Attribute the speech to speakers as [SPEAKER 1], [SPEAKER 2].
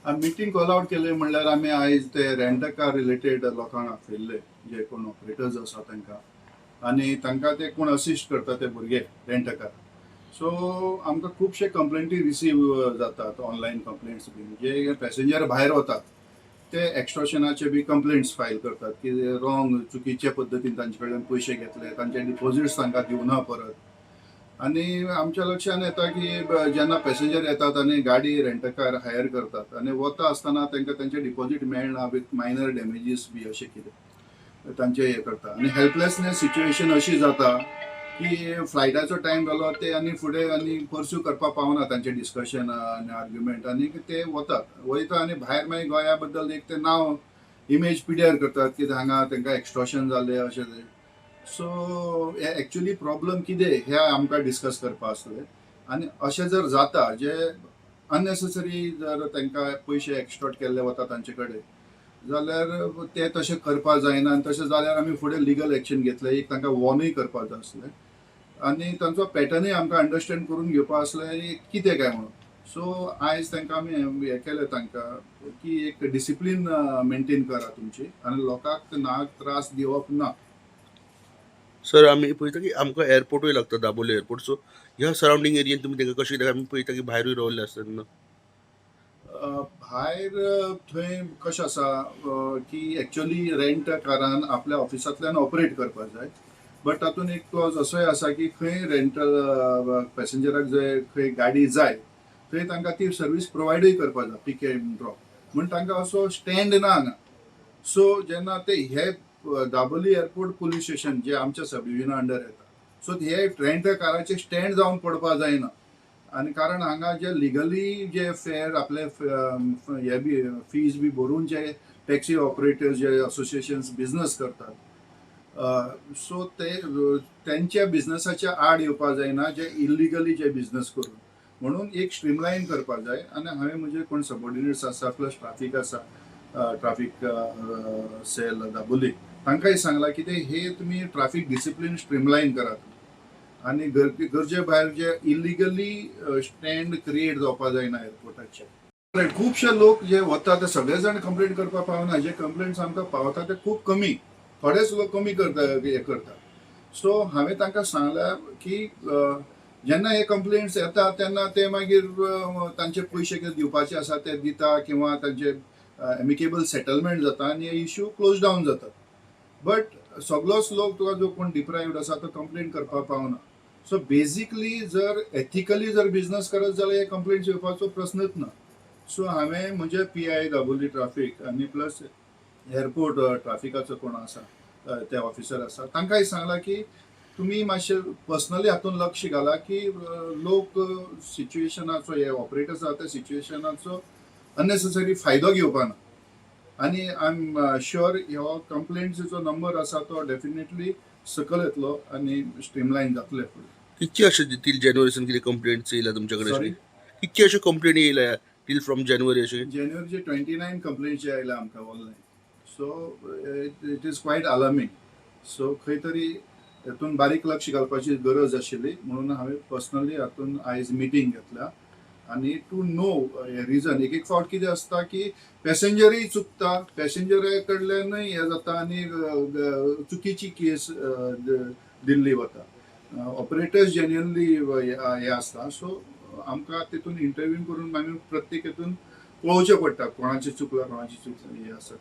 [SPEAKER 1] Meeting call out केले म्हणल्यार आमी आयज ते रेंट कार रिलेटेड लोकांक आपयल्ले, जे कोण ऑपरेटर्स आसा तांकां, आनी तांकां ते कोण असिस्ट करता ते भुरगे रेंट कार. सो आमकां खुबशे कंप्लेंटी रिसीव जातात, ऑनलायन कंप्लेंट्स बीन, जे पॅसेंजर भायर वतात ते एक्स्टॉर्शनाचे बी कंप्लेंट्स फायल करतात की रॉंग चुकीचे पद्दतीन तांचे कडल्यान पयशे घेतले, तांचे डिपॉझिट्स तांकां दिवना परत. आणि आमच्या लक्षात येता की जेन्ना पॅसेंजर येतात आणि गाडी रेंट कार हायर करतात आणि वता आसतना तांकां तेंचे डिपॉझिट मेळना विथ मायनर डॅमेजीस बी अशें कितें तांचे हे करता आणि हेल्पलेसनेस सिच्युएशन अशी जाता की फ्लायटाचो टायम जालो ते आनी फुडें आनी परस्यू करपाक पावना तांचे डिस्कशन आनी आर्ग्युमेंट, आनी ते वयता आनी भायर मागीर गोंया बद्दल एक ते नांव इमेज पिड्यार करतात की हांगा तांकां एक्स्टॉर्शन जालें अशें तें. सो एक्चुअली प्रॉब्लम कितें हें आमकां डिस्कस करपाक आसतलें. आनी अशें जर जाता जे अननेसेसरी जर तांकां पयशे एक्स्टॉर्ट केल्ले वता तांचे कडेन, जाल्यार ते तशें करपाक जायना, आनी तशें जाल्यार आमी फुडें लिगल एक्शन घेतले. एक तांकां वॉर्नूय करपाक जाय आसलें आनी तांचो पॅटर्नूय आमकां अंडरस्टँड करून घेवपाक आसलें कितें काय म्हणून. सो आयज तांकां आमी हें केलें तांकां की एक डिसिप्लीन मेंटेन करा तुमची आनी लोकांक नाक त्रास दिवप ना.
[SPEAKER 2] सर आमी पळयता की आमकां एअरपोर्टूय लागता, दाबोळे एअरपोर्ट. सो ह्या सरावंडींग एरियेन तुमी तांकां कशें कित्याक आमी पळयता की भायरूय रावल्ले आसतात न्हू.
[SPEAKER 1] भायर थंय कशें आसा की एक्चुअली रेंट कारान आपल्या ऑफिसांतल्यान ऑपरेट करपाक जाय, बट तातूंत एक क्लॉज असोय आसा की खंय रेंटल पॅसेंजराक जर खंय गाडी जाय थंय तांकां ती सर्वीस प्रोवायडूय करपाक जाय, पिक एंड ड्रॉप म्हूण तांकां असो स्टँड ना हांगा. सो जेन्ना ते हे दाबोली एअरपोर्ट पुलीस स्टेशन जे आमच्या सब डिव्हिजना अंडर येता, सो हे रेंट काराचे स्टँड जावन पडपाक जायना. आनी कारण हांगा जे लिगली जे फेअर आपले हे बी फीज बी भरून जे टॅक्सी ऑपरेटर्स जे असोसिएशन्स बिझनस करतात, सो ते त्यांच्या बिझनसाच्या आड येवपाक जायना जे इलिगली जे बिझनस करून. म्हणून एक स्ट्रीमलायन करपाक जाय. आनी हांवें म्हणजे कोण सबऑर्डिनेट्स आसा प्लस ट्राफीक आसा, ट्राफीक सेल दाबोली, तांकांय सांगलां की हे तुमी ट्राफीक डिसिप्लीन स्ट्रीमलायन करात आनी गरजे भायर जे इलिगली स्टँड क्रिएट जावपाक जायना एअरपोर्टाचे. खुबशे लोक जे वता ते सगळे जाण कंप्लेंट करपाक पावना. जे कंप्लेंट्स आमकां पावता ते खूब कमी, थोडेच लोक कमी करता हे करता. सो हांवें तांकां सांगलां की जेन्ना हे कंप्लेंट्स येता तेन्ना ते मागीर तांचे पयशे कितें दिवपाचे आसा ते दिता किंवा तांचे एमिकेबल सेटलमेंट जाता आनी हे इश्यू क्लोज डावन जातात. बट सगळोच लोक तुका जो कोण डिप्रायव्ड आसा तो कंप्लेंट करपाक पावना. सो बेसिकली जर एथिकली जर बिझनस करत जाल्यार हे कंप्लेंट्स येवपाचो प्रश्नच ना. सो हांवें म्हणजे PI दाबोली ट्राफीक आनी प्लस एअरपोर्ट ट्राफिकाचो कोण आसा ते ऑफिसर आसा तांकांय सांगलां की तुमी मातशे पर्सनली हातूंत लक्ष घाला की लोक सिच्युएशनाचो हे ऑपरेटर्स आसा त्या सिच्युएशनाचो अननेसेसरी फायदो घेवपा ना. आनी आय एम शुअर हो कंप्लेंट्सचो नंबर आसा तो डेफिनेटली सकयल येतलो आनी स्ट्रीमलायन जातले फुडें.
[SPEAKER 2] कितचे अशें टील जानेवारीसून कितें कंप्लेंट्स येयल्या तुमचे कडेन
[SPEAKER 1] सॉरी,
[SPEAKER 2] अशें? कितचे अशे कंप्लेंट येयल्या टील फ्रॉम जानेवारी अशें?
[SPEAKER 1] जानेवारीचे 29 कंप्लेंट्स जे आयल्या आमकां online. So it is quite alarming. सो खंय तरी हेतून बारीक लक्ष घालपाची गरज आशिल्ली, म्हणून हांवें पर्सनली हातून आयज मिटींग घेतल्या आनी टू नो रिजन. एक एक फावट कितें आसता की पॅसेंजरूय चुकता, पॅसेंजरा कडल्यानूय हे जाता आनी चुकीची केस दिल्ली वता. ऑपरेटर्स जेन्युअनली हे आसता. सो आमकां तितून इंटरव्यू करून मागीर प्रत्येक हितून पळोवचें पडटा कोणाचें चुकलां कोणाचें चूक हे आसा.